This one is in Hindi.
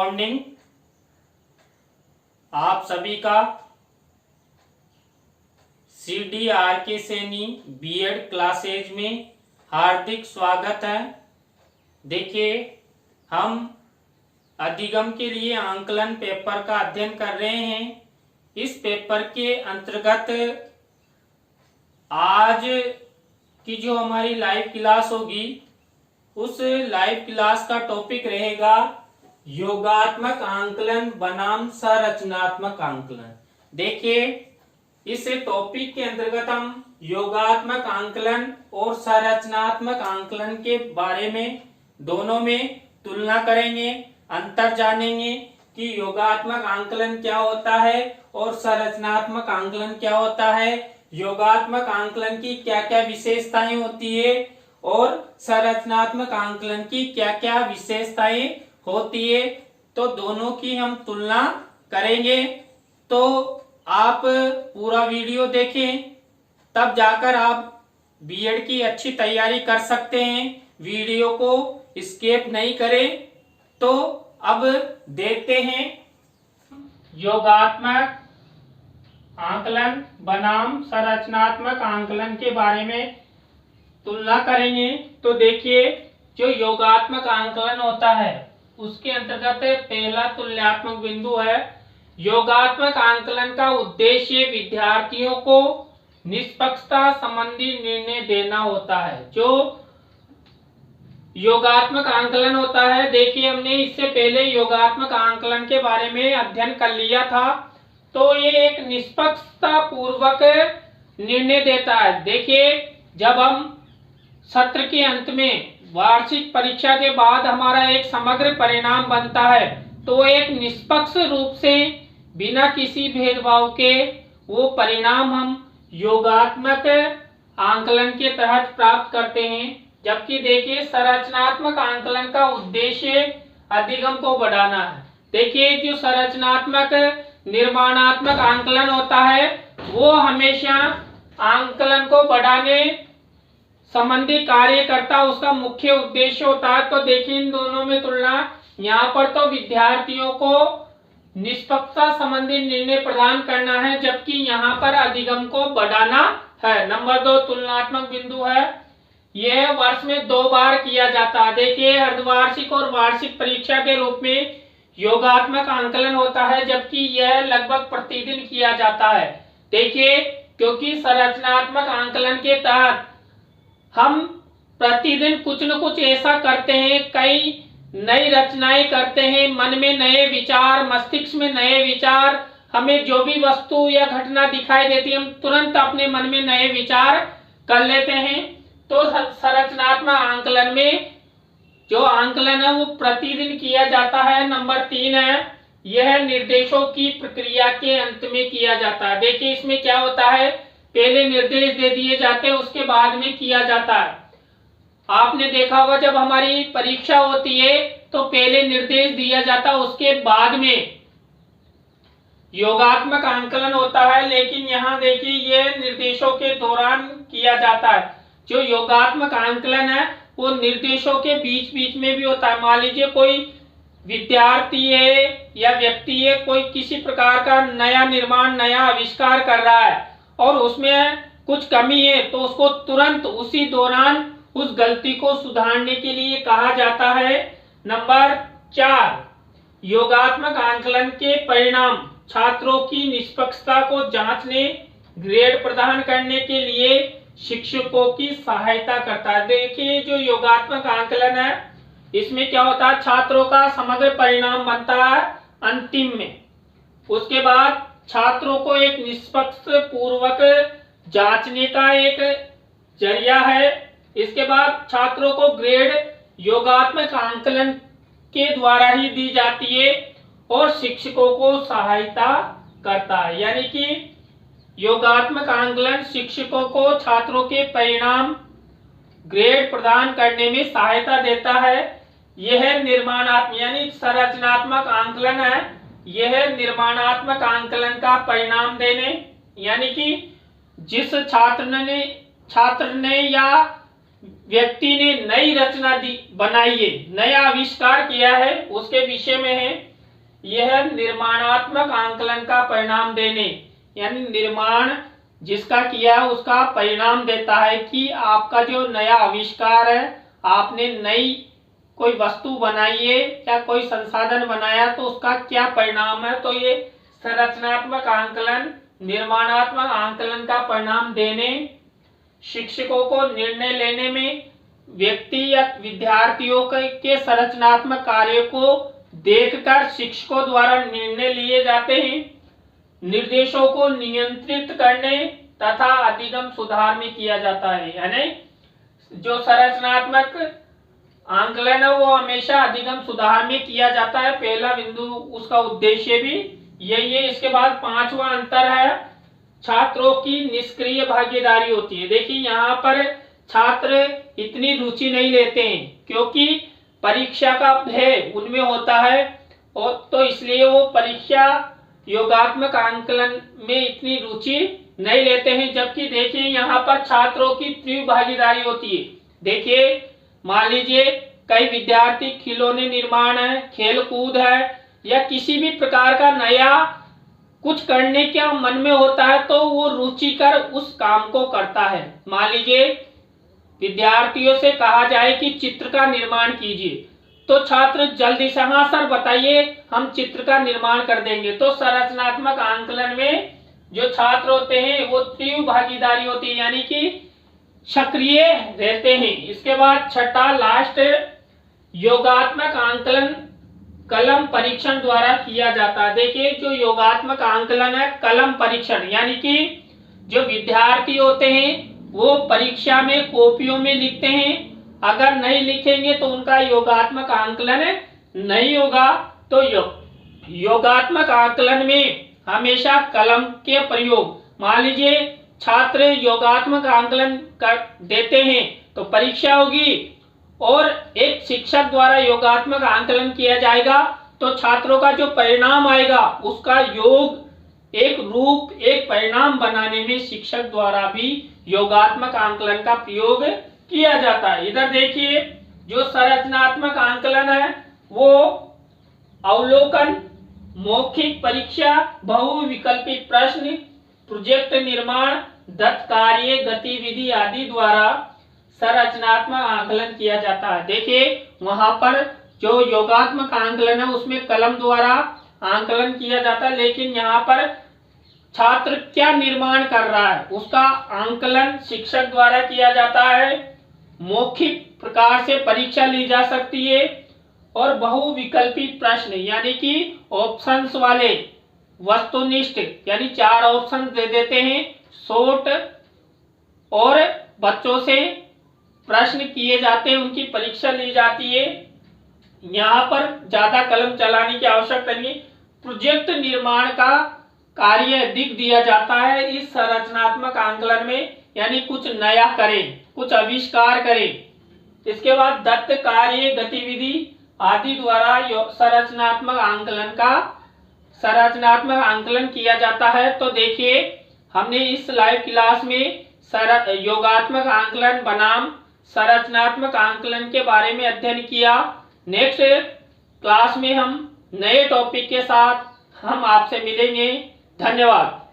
मॉर्निंग। आप सभी का CDRK सैनी बीएड क्लासेज में हार्दिक स्वागत है। देखिए, हम अधिगम के लिए आंकलन पेपर का अध्ययन कर रहे हैं। इस पेपर के अंतर्गत आज की जो हमारी लाइव क्लास होगी, उस लाइव क्लास का टॉपिक रहेगा योगात्मक आंकलन बनाम संरचनात्मक आंकलन। देखिए, इस टॉपिक के अंतर्गत हम योगात्मक आंकलन और संरचनात्मक आंकलन के बारे में दोनों में तुलना करेंगे, अंतर जानेंगे कि योगात्मक आंकलन क्या होता है और संरचनात्मक आंकलन क्या होता है, योगात्मक आंकलन की क्या क्या विशेषताएं होती है और संरचनात्मक आंकलन की क्या क्या विशेषताएं होती है। तो दोनों की हम तुलना करेंगे। तो आप पूरा वीडियो देखें, तब जाकर आप बीएड की अच्छी तैयारी कर सकते हैं। वीडियो को स्किप नहीं करें। तो अब देखते हैं योगात्मक आंकलन बनाम संरचनात्मक आंकलन के बारे में तुलना करेंगे। तो देखिए, जो योगात्मक आंकलन होता है उसके अंतर्गत पहला तुलनात्मक बिंदु है, योगात्मक आंकलन का उद्देश्य विद्यार्थियों को निष्पक्षता संबंधी निर्णय देना होता है। जो योगात्मक आंकलन होता है, देखिए हमने इससे पहले योगात्मक आंकलन के बारे में अध्ययन कर लिया था। तो ये एक निष्पक्षता पूर्वक निर्णय देता है। देखिए, जब हम सत्र के अंत में वार्षिक परीक्षा के बाद हमारा एक समग्र परिणाम बनता है, तो एक निष्पक्ष रूप से बिना किसी भेदभाव के वो परिणाम हम योगात्मक आंकलन के तहत प्राप्त करते हैं। जबकि देखिए, संरचनात्मक आंकलन का उद्देश्य अधिगम को बढ़ाना है। देखिए, जो संरचनात्मक निर्माणात्मक आंकलन होता है वो हमेशा आंकलन को बढ़ाने संबंधी कार्य करता, उसका मुख्य उद्देश्य होता है। तो देखिए, इन दोनों में तुलना। यहाँ पर तो विद्यार्थियों को निष्पक्षता संबंधी निर्णय प्रदान करना है, जबकि यहाँ पर अधिगम को बढ़ाना है। नंबर 2 तुलनात्मक बिंदु है, यह वर्ष में 2 बार किया जाता है। देखिए, अर्धवार्षिक और वार्षिक परीक्षा के रूप में योगात्मक आंकलन होता है, जबकि यह लगभग प्रतिदिन किया जाता है। देखिए, क्योंकि संरचनात्मक आंकलन के तहत हम प्रतिदिन कुछ न कुछ ऐसा करते हैं, कई नई रचनाएं करते हैं, मन में नए विचार, मस्तिष्क में नए विचार, हमें जो भी वस्तु या घटना दिखाई देती है हम तुरंत अपने मन में नए विचार कर लेते हैं। तो संरचनात्मक आंकलन में जो आंकलन है वो प्रतिदिन किया जाता है। नंबर 3 है, यह निर्देशों की प्रक्रिया के अंत में किया जाता है। देखिए, इसमें क्या होता है, पहले निर्देश दे दिए जाते हैं, उसके बाद में किया जाता है। आपने देखा होगा, जब हमारी परीक्षा होती है तो पहले निर्देश दिया जाता है, उसके बाद में योगात्मक आंकलन होता है। लेकिन यहाँ देखिए, यह निर्देशों के दौरान किया जाता है। जो योगात्मक आंकलन है वो निर्देशों के बीच बीच में भी होता है। मान लीजिए कोई विद्यार्थी है या व्यक्ति है, कोई किसी प्रकार का नया निर्माण, नया आविष्कार कर रहा है और उसमें कुछ कमी है, तो उसको तुरंत उसी दौरान उस गलती को सुधारने के लिए कहा जाता है। नंबर 4 योगात्मक आंकलन के परिणाम छात्रों की निष्पक्षता को जांचने, ग्रेड प्रदान करने के लिए शिक्षकों की सहायता करता है। देखिए, जो योगात्मक आंकलन है इसमें क्या होता है, छात्रों का समग्र परिणाम बनता है अंतिम में। उसके बाद छात्रों को एक निष्पक्ष पूर्वक जांचने का एक जरिया है। इसके बाद छात्रों को ग्रेड योगात्मक आंकलन के द्वारा ही दी जाती है और शिक्षकों को सहायता करता है। यानी कि योगात्मक आंकलन शिक्षकों को छात्रों के परिणाम ग्रेड प्रदान करने में सहायता देता है। यह निर्माणात्मक यानी संरचनात्मक आंकलन है, यह निर्माणात्मक आंकलन का परिणाम देने, यानी कि जिस छात्र ने या व्यक्ति ने नई रचना बनाई है, नया आविष्कार किया है, उसके विषय में है। यह निर्माणात्मक आंकलन का परिणाम देने, यानी निर्माण जिसका किया उसका परिणाम देता है कि आपका जो नया आविष्कार है, आपने नई कोई वस्तु बनाई है या कोई संसाधन बनाया तो उसका क्या परिणाम है। तो ये संरचनात्मक आंकलन निर्माणात्मक आंकलन का परिणाम देने, शिक्षकों को निर्णय लेने में व्यक्ति या विद्यार्थियों के संरचनात्मक कार्य को देखकर शिक्षकों द्वारा निर्णय लिए जाते हैं, निर्देशों को नियंत्रित करने तथा अधिगम सुधार में किया जाता है। यानी जो संरचनात्मक आंकलन है वो हमेशा अधिगम सुधार में किया जाता है। पहला बिंदु उसका उद्देश्य भी यही है। इसके बाद पांचवा अंतर है छात्रों की निष्क्रिय भागीदारी होती है। देखिए यहाँ पर छात्र इतनी रुचि नहीं लेते हैं क्योंकि परीक्षा का भय उनमें होता है, और तो इसलिए वो परीक्षा योगात्मक आंकलन में इतनी रुचि नहीं लेते हैं। जबकि देखिए यहाँ पर छात्रों की तीव्र भागीदारी होती है। देखिए मान लीजिए कई विद्यार्थी खिलौने निर्माण है, खेल कूद है या किसी भी प्रकार का नया कुछ करने का मन में होता है तो वो रुचिकर उस काम को करता है। मान लीजिए विद्यार्थियों से कहा जाए कि चित्र का निर्माण कीजिए तो छात्र जल्दी से हाँ सर बताइए हम चित्र का निर्माण कर देंगे। तो संरचनात्मक आंकलन में जो छात्र होते हैं वो तीव्र भागीदारी होती है, यानी कि सक्रिय रहते हैं। इसके बाद छठा लास्ट योगात्मक आंकलन कलम परीक्षण द्वारा किया जाता है। देखिए जो योगात्मक आंकलन है कलम परीक्षण, यानी कि जो विद्यार्थी होते हैं वो परीक्षा में कॉपियों में लिखते हैं, अगर नहीं लिखेंगे तो उनका योगात्मक आंकलन नहीं होगा। तो योगात्मक आंकलन में हमेशा कलम के प्रयोग, मान लीजिए छात्र योगात्मक आंकलन कर देते हैं तो परीक्षा होगी और एक शिक्षक द्वारा योगात्मक आंकलन किया जाएगा तो छात्रों का जो परिणाम आएगा उसका योग एक रूप एक परिणाम बनाने में शिक्षक द्वारा भी योगात्मक आंकलन का प्रयोग किया जाता है। इधर देखिए जो संरचनात्मक आंकलन है वो अवलोकन, मौखिक परीक्षा, बहुविकल्पी प्रश्न, प्रोजेक्ट निर्माण, दत्त कार्य, गतिविधि आदि द्वारा संरचनात्मक आंकलन किया जाता है। देखिए वहां पर जो योगात्मक आंकलन है उसमें कलम द्वारा आंकलन किया जाता है, लेकिन यहाँ पर छात्र क्या निर्माण कर रहा है उसका आंकलन शिक्षक द्वारा किया जाता है। मौखिक प्रकार से परीक्षा ली जा सकती है और बहुविकल्पी प्रश्न यानी कि ऑप्शंस वाले वस्तुनिष्ठ यानी 4 ऑप्शन दे देते हैं, शॉर्ट और बच्चों से प्रश्न किए जाते हैं, उनकी परीक्षा ली जाती है। यहाँ पर ज्यादा कलम चलाने की आवश्यकता नहीं। प्रोजेक्ट निर्माण का कार्य अधिक दिया जाता है इस संरचनात्मक आंकलन में, यानी कुछ नया करें, कुछ आविष्कार करें। इसके बाद दत्त कार्य, गतिविधि आदि द्वारा संरचनात्मक आंकलन किया जाता है। तो देखिए हमने इस लाइव क्लास में योगात्मक आंकलन बनाम संरचनात्मक आंकलन के बारे में अध्ययन किया। नेक्स्ट क्लास में हम नए टॉपिक के साथ हम आपसे मिलेंगे। धन्यवाद।